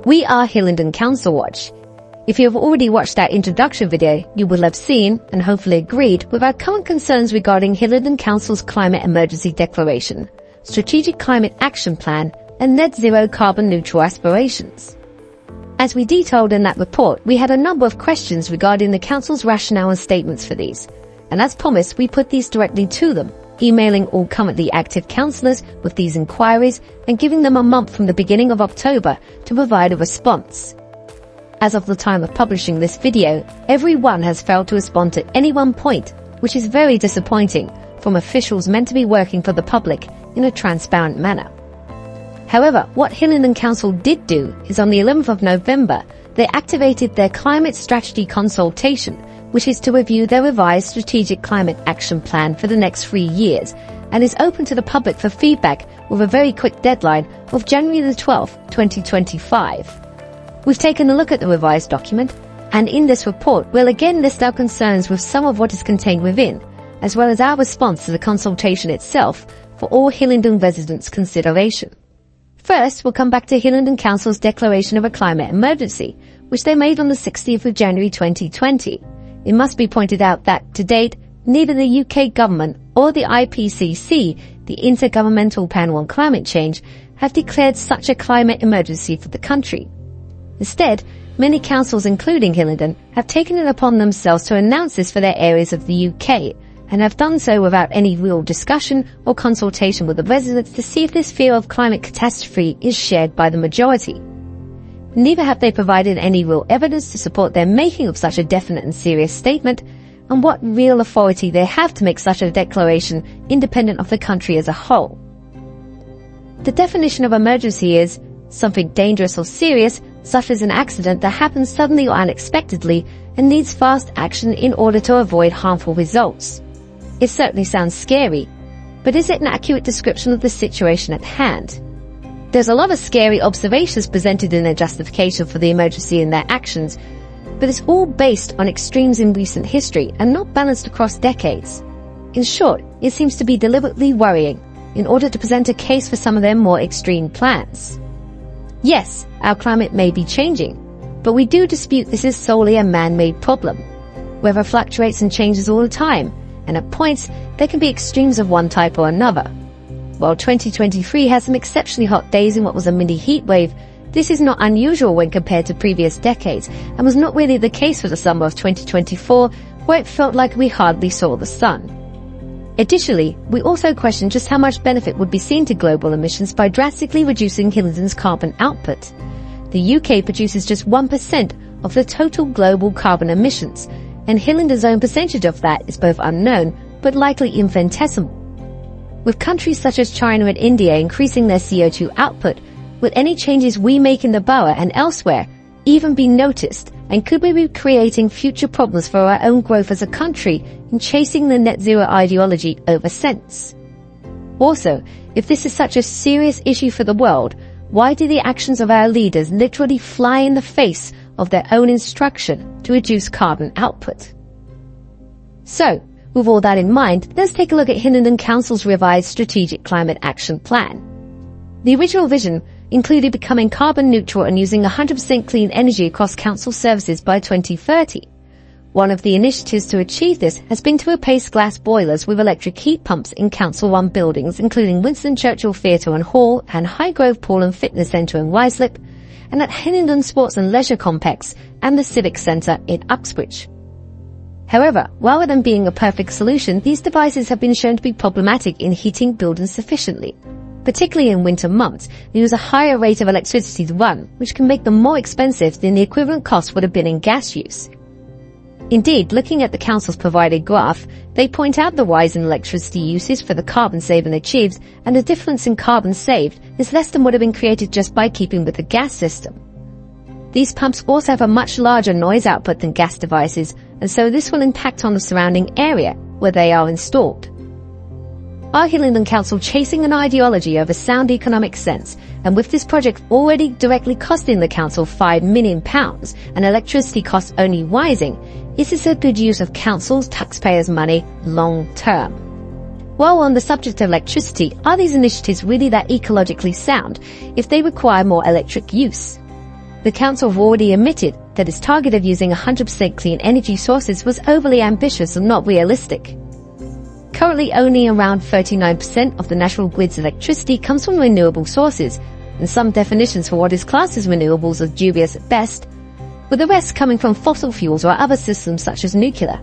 We are Hillingdon Council Watch. If you have already watched our introduction video, you will have seen and hopefully agreed with our current concerns regarding Hillingdon Council's Climate Emergency Declaration, Strategic Climate Action Plan, and net zero carbon neutral aspirations. As we detailed in that report, we had a number of questions regarding the Council's rationale and statements for these, and as promised, we put these directly to them, emailing all currently active councillors with these inquiries and giving them a month from the beginning of October to provide a response. As of the time of publishing this video, everyone has failed to respond at any one point, which is very disappointing from officials meant to be working for the public in a transparent manner. However, what Hillingdon Council did do is on the 11th of November, they activated their Climate Strategy Consultation, which is to review their revised Strategic Climate Action Plan for the next 3 years, and is open to the public for feedback with a very quick deadline of January the 12th, 2025. We've taken a look at the revised document, and in this report we'll again list our concerns with some of what is contained within, as well as our response to the consultation itself for all Hillingdon residents' consideration. First, we'll come back to Hillingdon Council's declaration of a climate emergency, which they made on the 16th of January 2020. It must be pointed out that, to date, neither the UK government or the IPCC, the Intergovernmental Panel on Climate Change, have declared such a climate emergency for the country. Instead, many councils, including Hillingdon, have taken it upon themselves to announce this for their areas of the UK, and have done so without any real discussion or consultation with the residents to see if this fear of climate catastrophe is shared by the majority. Neither have they provided any real evidence to support their making of such a definite and serious statement, and what real authority they have to make such a declaration independent of the country as a whole. The definition of emergency is something dangerous or serious, such as an accident that happens suddenly or unexpectedly and needs fast action in order to avoid harmful results. It certainly sounds scary, but is it an accurate description of the situation at hand? There's a lot of scary observations presented in their justification for the emergency and their actions, but it's all based on extremes in recent history and not balanced across decades. In short, it seems to be deliberately worrying in order to present a case for some of their more extreme plans. Yes, our climate may be changing, but we do dispute this is solely a man-made problem. Weather fluctuates and changes all the time, and at points there can be extremes of one type or another. While 2023 has some exceptionally hot days in what was a mini heat wave, this is not unusual when compared to previous decades, and was not really the case for the summer of 2024, where it felt like we hardly saw the sun. Additionally, we also question just how much benefit would be seen to global emissions by drastically reducing Hillingdon's carbon output. The UK produces just 1% of the total global carbon emissions, and Hillingdon's own percentage of that is both unknown, but likely infinitesimal. With countries such as China and India increasing their CO2 output, would any changes we make in the borough and elsewhere even be noticed, and could we be creating future problems for our own growth as a country in chasing the net zero ideology over sense? Also, if this is such a serious issue for the world, why do the actions of our leaders literally fly in the face of their own instruction to reduce carbon output? So, with all that in mind, let's take a look at Hillingdon Council's revised Strategic Climate Action Plan. The original vision included becoming carbon neutral and using 100% clean energy across council services by 2030. One of the initiatives to achieve this has been to replace glass boilers with electric heat pumps in council-run buildings, including Winston Churchill Theatre and Hall and Highgrove Pool and Fitness Centre in Ruislip, and at Hillingdon Sports and Leisure Complex and the Civic Centre in Uxbridge. However, rather than being a perfect solution, these devices have been shown to be problematic in heating buildings sufficiently. Particularly in winter months, they use a higher rate of electricity to run, which can make them more expensive than the equivalent cost would have been in gas use. Indeed, looking at the council's provided graph, they point out the rise in electricity usage for the carbon saving achieved, and the difference in carbon saved is less than would have been created just by keeping with the gas system. These pumps also have a much larger noise output than gas devices, and so this will impact on the surrounding area where they are installed. Are Hillingdon Council chasing an ideology over sound economic sense, and with this project already directly costing the council £5 million and electricity costs only rising, is this a good use of council's taxpayers' money long term? While on the subject of electricity, are these initiatives really that ecologically sound if they require more electric use? The council have already admitted that its target of using 100% clean energy sources was overly ambitious and not realistic. Currently, only around 39% of the national grid's electricity comes from renewable sources, and some definitions for what is classed as renewables are dubious at best, with the rest coming from fossil fuels or other systems such as nuclear.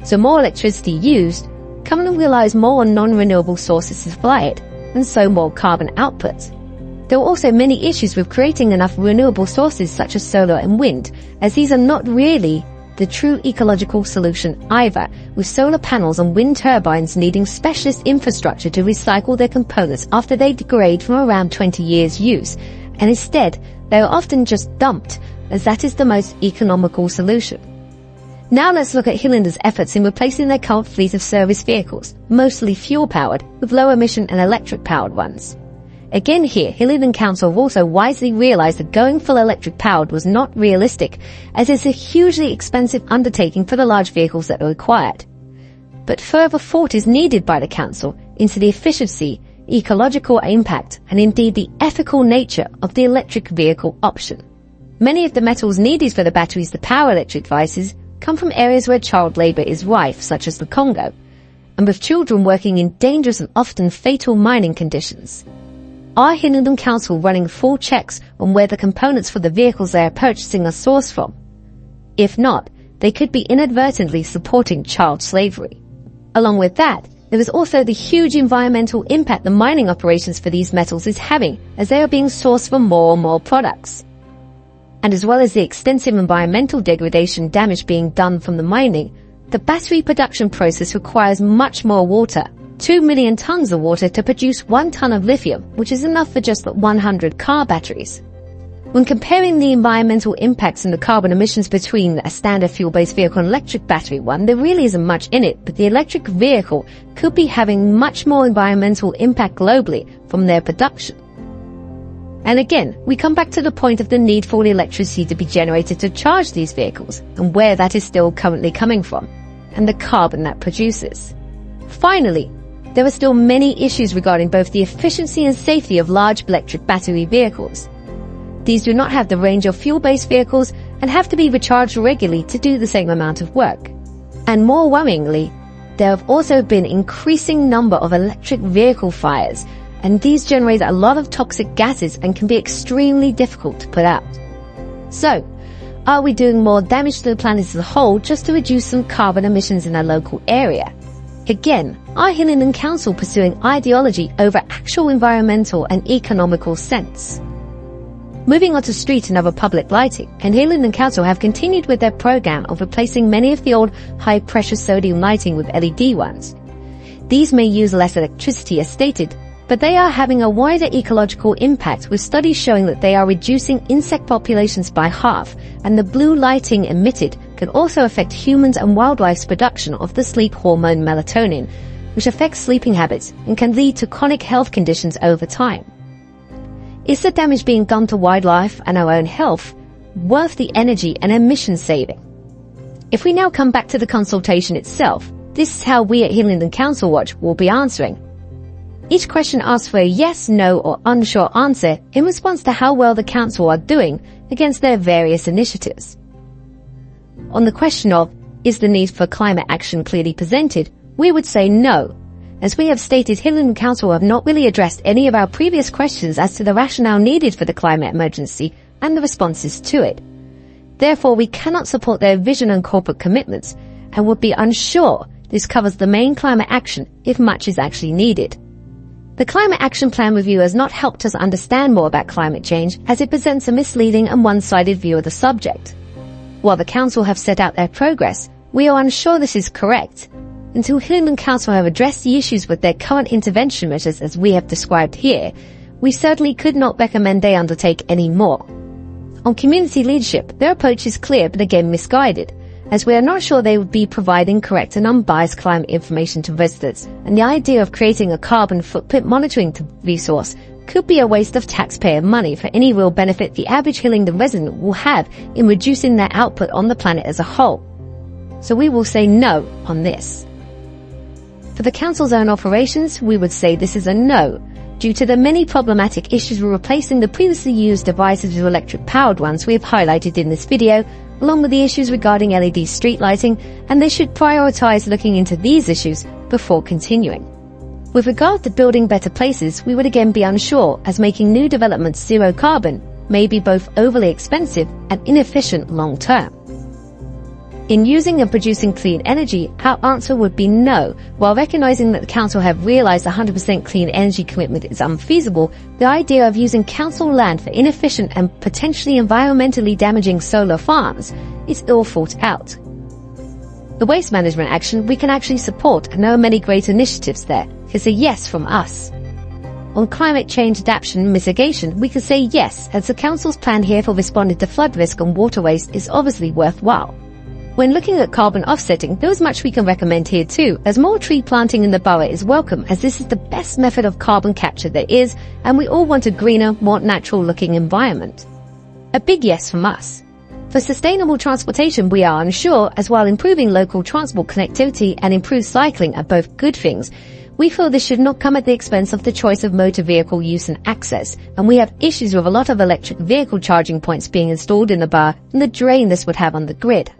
So more electricity used, companies relies more on non-renewable sources to supply it, and so more carbon output. There are also many issues with creating enough renewable sources such as solar and wind, as these are not really the true ecological solution either, with solar panels and wind turbines needing specialist infrastructure to recycle their components after they degrade from around 20 years' use, and instead they are often just dumped, as that is the most economical solution. Now let's look at Hillingdon's efforts in replacing their current fleet of service vehicles, mostly fuel-powered, with low-emission and electric-powered ones. Again here, Hillingdon Council have also wisely realised that going full electric-powered was not realistic, as it's a hugely expensive undertaking for the large vehicles that are required. But further thought is needed by the Council into the efficiency, ecological impact, and indeed the ethical nature of the electric vehicle option. Many of the metals needed for the batteries to power electric devices come from areas where child labour is rife, such as the Congo, and with children working in dangerous and often fatal mining conditions. Are Hillingdon Council running full checks on where the components for the vehicles they are purchasing are sourced from? If not, they could be inadvertently supporting child slavery. Along with that, there is also the huge environmental impact the mining operations for these metals is having, as they are being sourced for more and more products. And as well as the extensive environmental degradation damage being done from the mining, the battery production process requires much more water. 2 million tons of water to produce 1 ton of lithium, which is enough for just 100 car batteries. When comparing the environmental impacts and the carbon emissions between a standard fuel-based vehicle and electric battery one, there really isn't much in it, but the electric vehicle could be having much more environmental impact globally from their production. And again, we come back to the point of the need for the electricity to be generated to charge these vehicles, and where that is still currently coming from, and the carbon that produces. Finally, there are still many issues regarding both the efficiency and safety of large electric battery vehicles. These do not have the range of fuel-based vehicles and have to be recharged regularly to do the same amount of work. And more worryingly, there have also been increasing number of electric vehicle fires, and these generate a lot of toxic gases and can be extremely difficult to put out. So, are we doing more damage to the planet as a whole just to reduce some carbon emissions in our local area? Again, are Hillingdon Council pursuing ideology over actual environmental and economical sense? Moving on to street and other public lighting, and Hillingdon Council have continued with their program of replacing many of the old high-pressure sodium lighting with LED ones. These may use less electricity as stated, but they are having a wider ecological impact, with studies showing that they are reducing insect populations by half, and the blue lighting emitted can also affect humans and wildlife's production of the sleep hormone melatonin, which affects sleeping habits and can lead to chronic health conditions over time. Is the damage being done to wildlife and our own health worth the energy and emission saving? If we now come back to the consultation itself, this is how we at Hillingdon Council Watch will be answering. Each question asks for a yes, no or unsure answer in response to how well the council are doing against their various initiatives. On the question of, is the need for climate action clearly presented, we would say no. As we have stated, Hillingdon Council have not really addressed any of our previous questions as to the rationale needed for the climate emergency and the responses to it. Therefore, we cannot support their vision and corporate commitments, and would be unsure this covers the main climate action if much is actually needed. The Climate Action Plan review has not helped us understand more about climate change, as it presents a misleading and one-sided view of the subject. While the Council have set out their progress, we are unsure this is correct. Until Hillingdon Council have addressed the issues with their current intervention measures as we have described here, we certainly could not recommend they undertake any more. On community leadership, their approach is clear but again misguided, as we are not sure they would be providing correct and unbiased climate information to residents, and the idea of creating a carbon footprint monitoring resource could be a waste of taxpayer money for any real benefit the average Hillingdon resident will have in reducing their output on the planet as a whole. So we will say no on this. For the Council's own operations, we would say this is a no, due to the many problematic issues with replacing the previously used devices with electric-powered ones we have highlighted in this video, along with the issues regarding LED street lighting, and they should prioritize looking into these issues before continuing. With regard to building better places, we would again be unsure, as making new developments zero carbon may be both overly expensive and inefficient long term. In using and producing clean energy, our answer would be no. While recognizing that the council have realized 100% clean energy commitment is unfeasible, the idea of using council land for inefficient and potentially environmentally damaging solar farms is ill thought out. The waste management action we can actually support, and there are many great initiatives there. It's a yes from us. On climate change adaptation and mitigation, we can say yes, as the council's plan here for responding to flood risk and water waste is obviously worthwhile. When looking at carbon offsetting, there is much we can recommend here too, as more tree planting in the borough is welcome, as this is the best method of carbon capture there is, and we all want a greener, more natural-looking environment. A big yes from us. For sustainable transportation, we are unsure, as while improving local transport connectivity and improved cycling are both good things, we feel this should not come at the expense of the choice of motor vehicle use and access, and we have issues with a lot of electric vehicle charging points being installed in the borough and the drain this would have on the grid.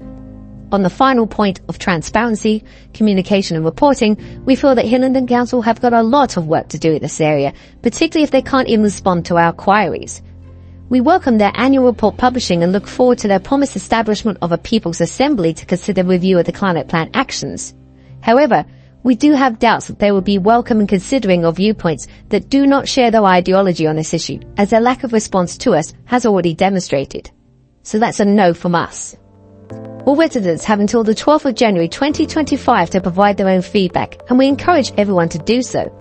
On the final point of transparency, communication and reporting, we feel that Hillingdon Council have got a lot of work to do in this area, particularly if they can't even respond to our queries. We welcome their annual report publishing and look forward to their promised establishment of a People's Assembly to consider review of the climate plan actions. However, we do have doubts that they will be welcome in considering our viewpoints that do not share their ideology on this issue, as their lack of response to us has already demonstrated. So that's a no from us. All residents have until the 12th of January 2025 to provide their own feedback, and we encourage everyone to do so.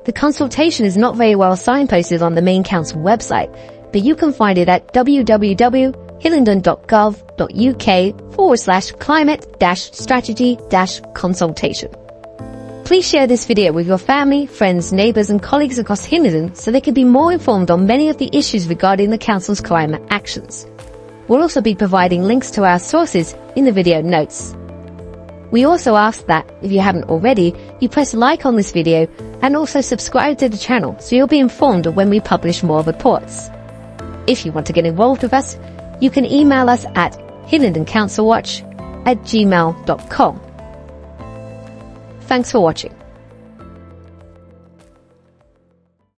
The consultation is not very well signposted on the main council website, but you can find it at www.hillingdon.gov.uk/climate-strategy-consultation. Please share this video with your family, friends, neighbours and colleagues across Hillingdon so they can be more informed on many of the issues regarding the council's climate actions. We'll also be providing links to our sources in the video notes. We also ask that, if you haven't already, you press like on this video and also subscribe to the channel so you'll be informed of when we publish more reports. If you want to get involved with us, you can email us at hillingdoncouncilwatch@gmail.com. Thanks for watching.